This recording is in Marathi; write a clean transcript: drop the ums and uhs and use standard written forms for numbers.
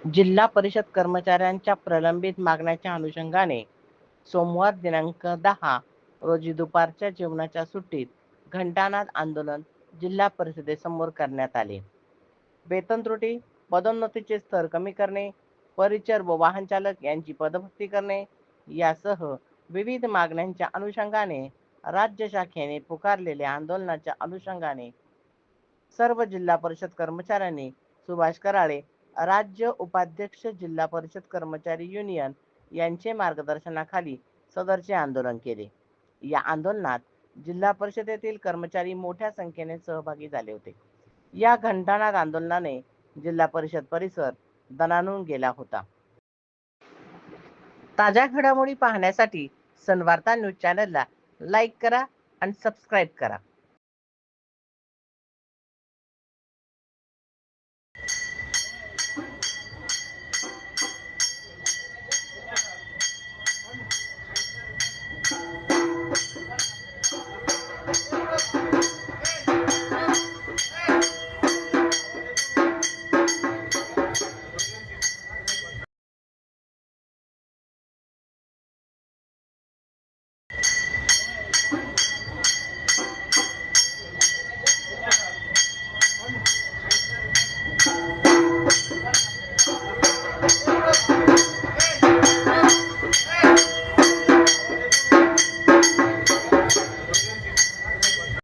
जिल्हा परिषद कर्मचाऱ्यांच्या प्रलंबित मागण्याच्या अनुषंगाने सोमवार दिनांक 10 रोजी दुपारच्या जेवणाच्या सुट्टीत घंटानाद आंदोलन जिल्हा परिषदेसमोर करण्यात आले. वेतन त्रुटी, पदोन्नतीचे स्तर कमी करणे, परिचर व वाहन चालक यांची पदभरती करणे यासह विविध मागण्यांच्या अनुषंगाने राज्य शाखेने पुकारलेल्या आंदोलनाच्या अनुषंगाने सर्व जिल्हा परिषद कर्मचाऱ्यांनी सुभाष कराळे, राज्य उपाध्यक्ष जिल्हा परिषद कर्मचारी युनियन यांचे मार्गदर्शनाखाली सदरचे आंदोलन केले. या आंदोलनात जिल्हा परिषदेतील कर्मचारी मोठ्या संख्येने सहभागी झाले होते. या घंटानाद आंदोलनाने जिल्हा परिषद परिसर दणाणून गेला होता. ताज्या घडामोडी पाहण्यासाठी सनवार्ता न्यूज चॅनलला लाईक करा आणि सबस्क्राईब करा.